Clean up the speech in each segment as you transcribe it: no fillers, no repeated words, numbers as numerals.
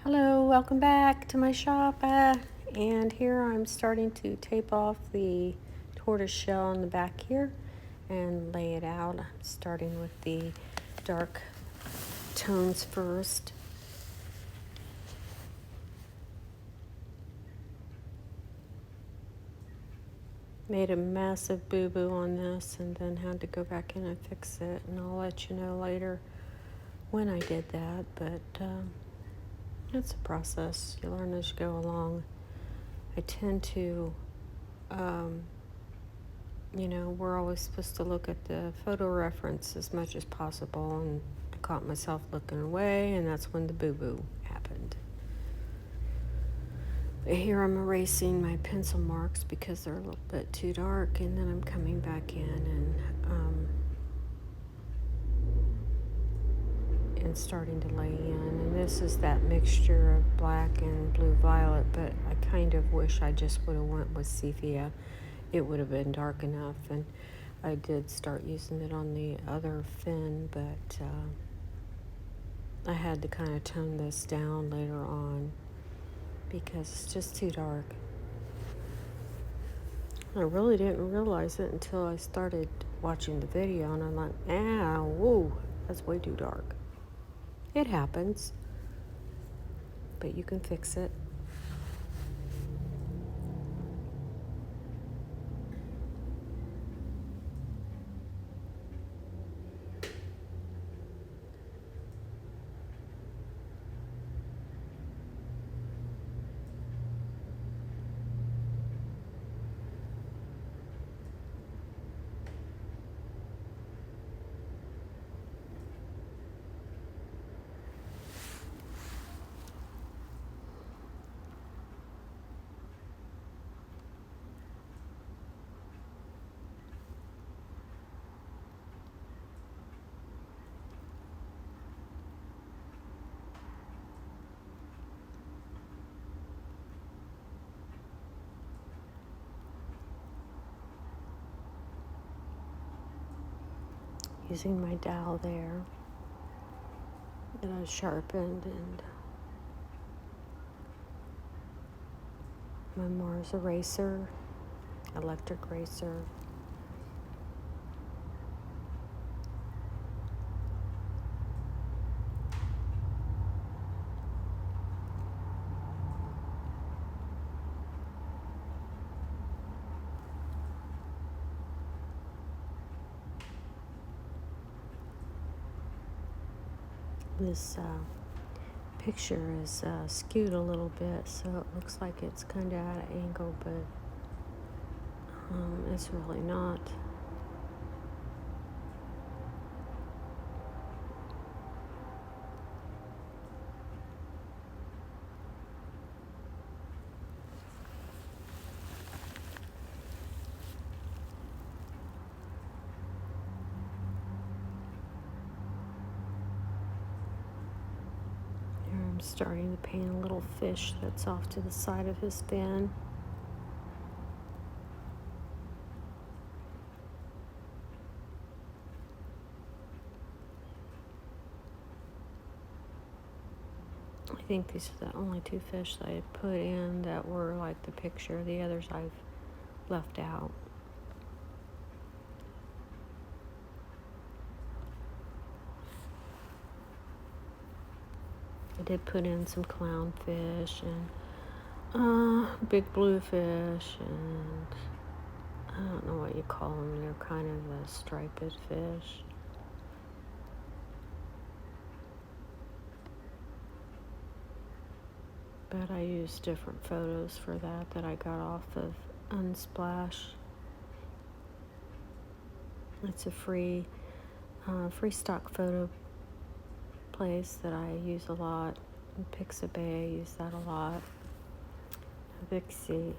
Hello, welcome back to my shop. And here I'm starting to tape off the tortoise shell on the back here and lay it out. I'm starting with the dark tones first. Made a massive boo-boo on this and then had to go back in and fix it, and I'll let you know later when I did that, but it's a process. You learn as you go along. I tend to we're always supposed to look at the photo reference as much as possible, and I caught myself looking away, and that's when the boo-boo happened. But here I'm erasing my pencil marks because they're a little bit too dark, and then I'm coming back in and starting to lay in. And this is that mixture of black and blue violet, but I kind of wish I just would have went with sepia. It would have been dark enough, and I did start using it on the other fin, but I had to kind of tone this down later on because it's just too dark. I really didn't realize it until I started watching the video, and I'm like, whoa, that's way too dark. It happens, but you can fix it. Using my dowel there that I sharpened, and my Mars eraser, electric eraser. This picture is skewed a little bit, so it looks like it's kind of at an angle, but it's really not. Here I'm starting to paint a little fish that's off to the side of his fin. I think these are the only two fish that I put in that were like the picture. The others I've left out. I did put in some clownfish and big bluefish, and I don't know what you call them. They're kind of a striped fish. But I used different photos for that I got off of Unsplash. It's a free stock photo place that I use a lot. In Pixabay, I use that a lot. Vixie,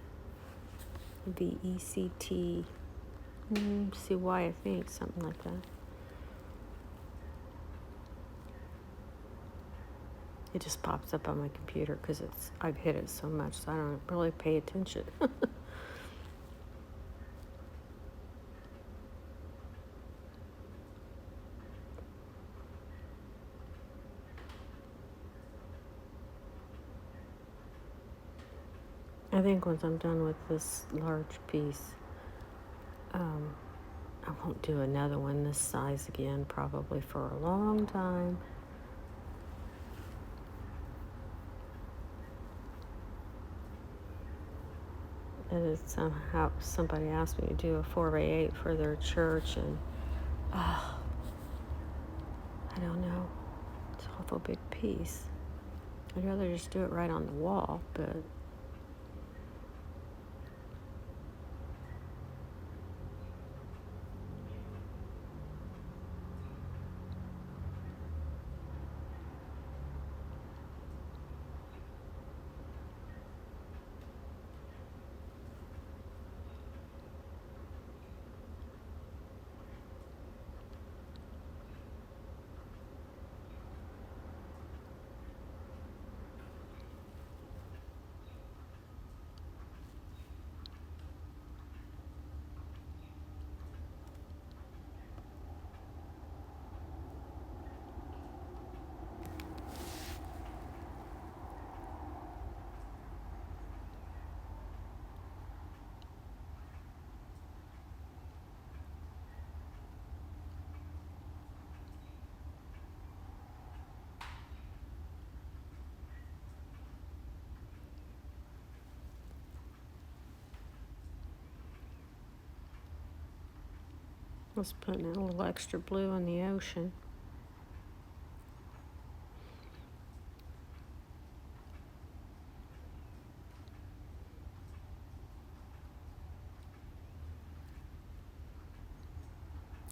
VECT, CY, I think, something like that. It just pops up on my computer because I've hit it so much, so I don't really pay attention. I think once I'm done with this large piece, I won't do another one this size again, probably for a long time. And somehow somebody asked me to do a 4x8 for their church, and I don't know. It's an awful big piece. I'd rather just do it right on the wall, but let's put in a little extra blue in the ocean.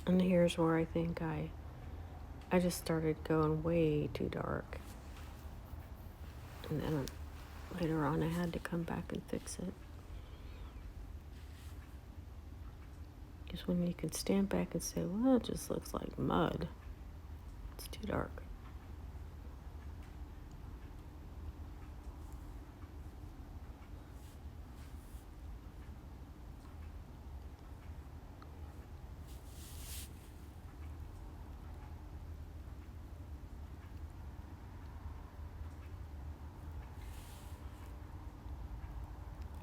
And here's where I think I just started going way too dark. And then later on I had to come back and fix it. Because when you can stand back and say, well, it just looks like mud, it's too dark.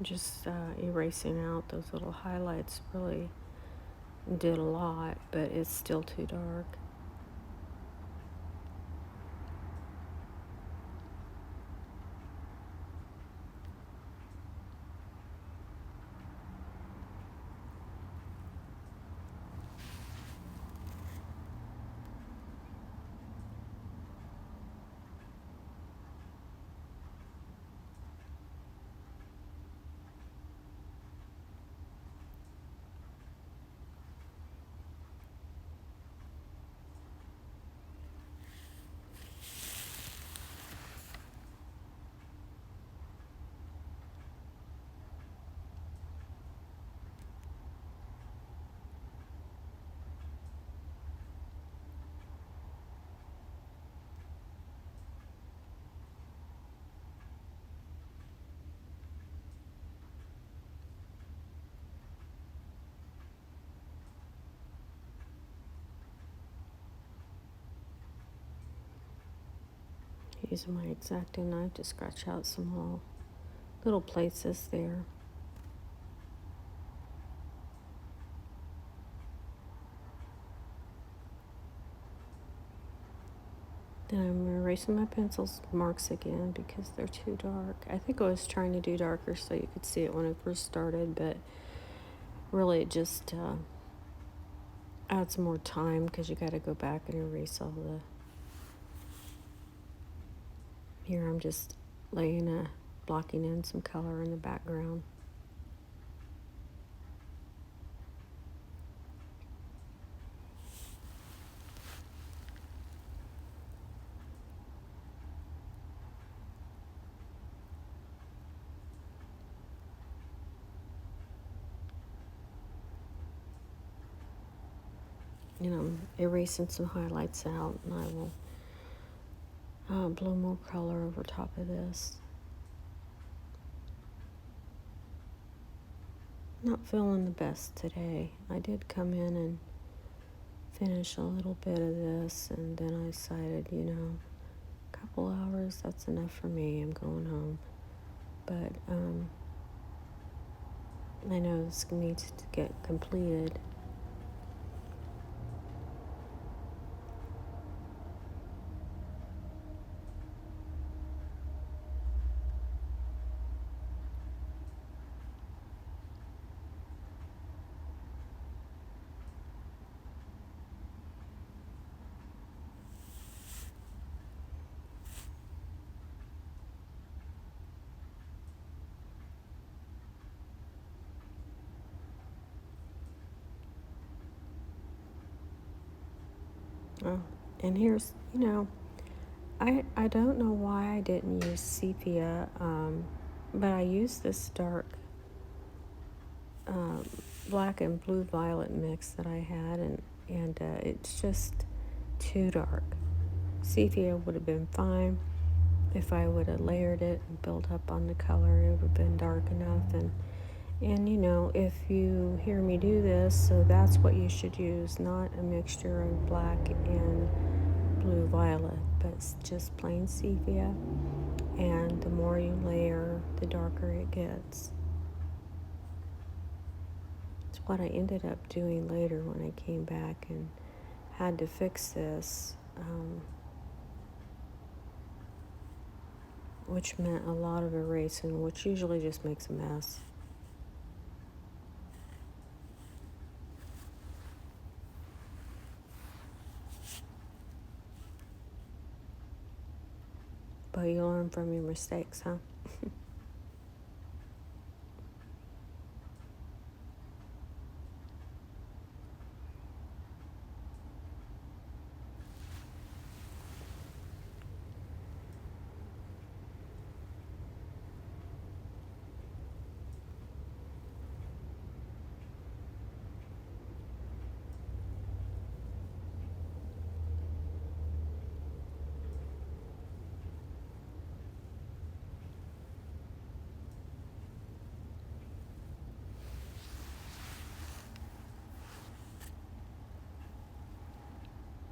Just erasing out those little highlights really did a lot, but it's still too dark. Using my X-Acto knife to scratch out some little places there. Then I'm erasing my pencil's marks again because they're too dark. I think I was trying to do darker so you could see it when I first started, but really it just adds more time because you got to go back and erase all the... Here I'm just blocking in some color in the background. I'm erasing some highlights out, and I will blow more color over top of this. Not feeling the best today. I did come in and finish a little bit of this, and then I decided, a couple hours, that's enough for me. I'm going home. But I know this needs to get completed. Oh, and here's, I don't know why I didn't use sepia, but I used this dark um, black and blue violet mix that I had, and it's just too dark. Sepia would have been fine if I would have layered it and built up on the color. It would have been dark enough, and if you hear me do this, so that's what you should use, not a mixture of black and blue violet, but it's just plain sepia. And the more you layer, the darker it gets. It's what I ended up doing later when I came back and had to fix this, which meant a lot of erasing, which usually just makes a mess. But you learn from your mistakes, huh?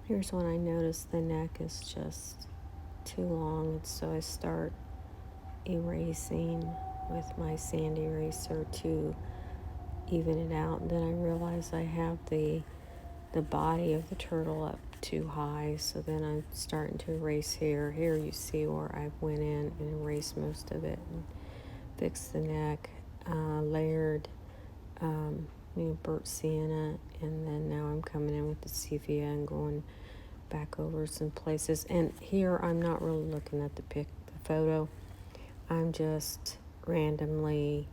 Here's when I notice the neck is just too long, so I start erasing with my sand eraser to even it out. And then I realize I have the body of the turtle up too high, so then I'm starting to erase here. Here you see where I went in and erased most of it and fixed the neck, layered burnt sienna, and then now I'm coming in with the sepia and going back over some places. And here I'm not really looking at the photo. I'm just randomly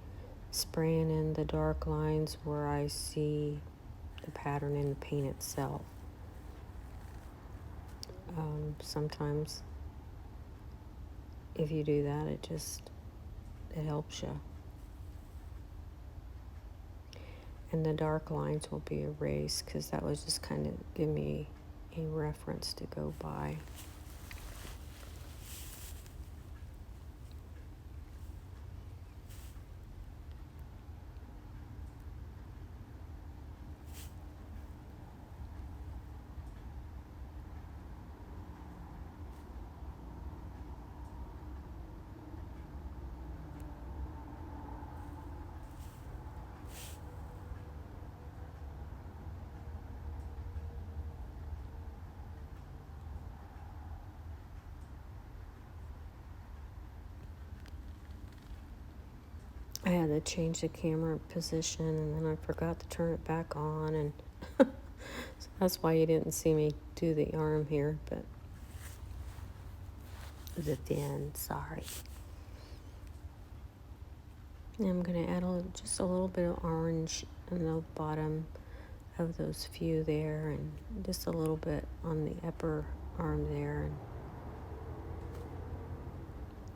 spraying in the dark lines where I see the pattern in the paint itself. Sometimes if you do that, it helps you. And the dark lines will be erased because that was just kind of give me a reference to go by. I had to change the camera position, and then I forgot to turn it back on, and so that's why you didn't see me do the arm here, but it was at the end, sorry. And I'm going to add just a little bit of orange in the bottom of those few there, and just a little bit on the upper arm there,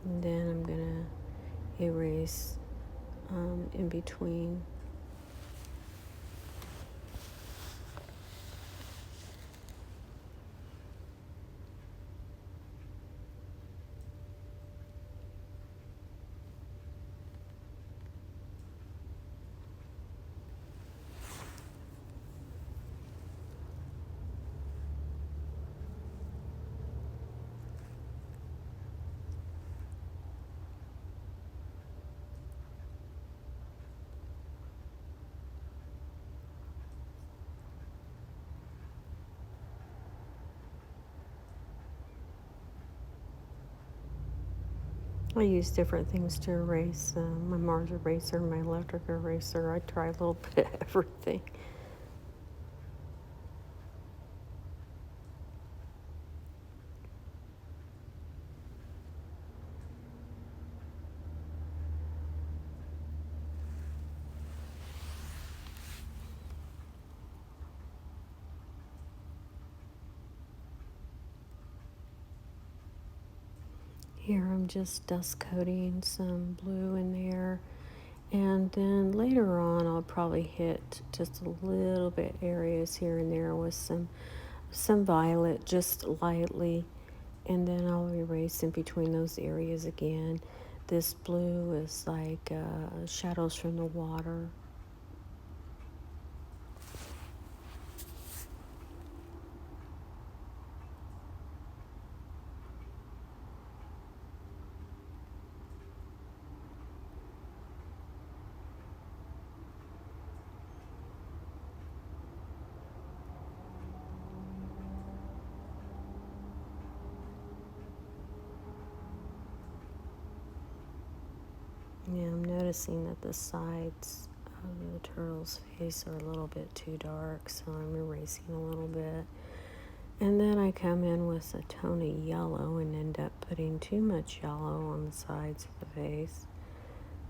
and then I'm going to erase in between. I use different things to erase. My Mars eraser, my electric eraser. I try a little bit of everything. Here I'm just dust coating some blue in there. And then later on I'll probably hit just a little bit areas here and there with some violet just lightly. And then I'll erase in between those areas again. This blue is like shadows from the water. Yeah, I'm noticing that the sides of the turtle's face are a little bit too dark, so I'm erasing a little bit. And then I come in with a tone of yellow and end up putting too much yellow on the sides of the face.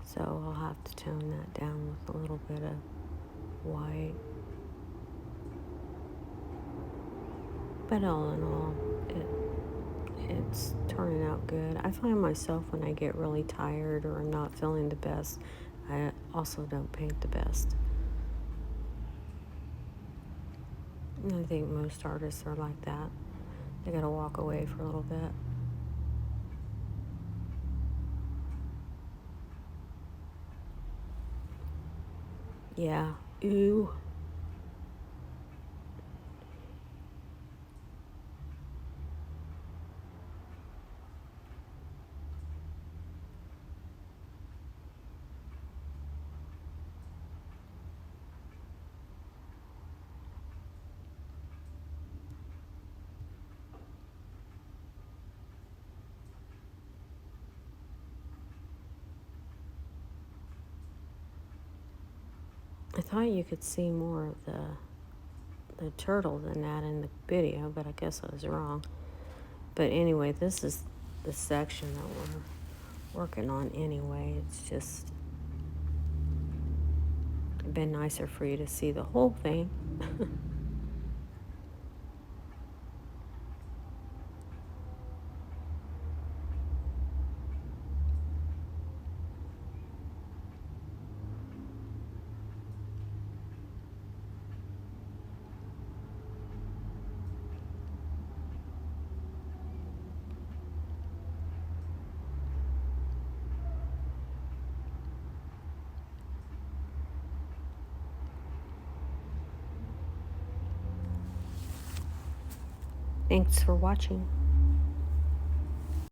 So I'll have to tone that down with a little bit of white. But all in all, it's turning out good. I find myself when I get really tired or I'm not feeling the best, I also don't paint the best. And I think most artists are like that. They gotta walk away for a little bit. Yeah. Ooh. I thought you could see more of the turtle than that in the video, but I guess I was wrong. But anyway, this is the section that we're working on anyway. It's just been nicer for you to see the whole thing. Thanks for watching.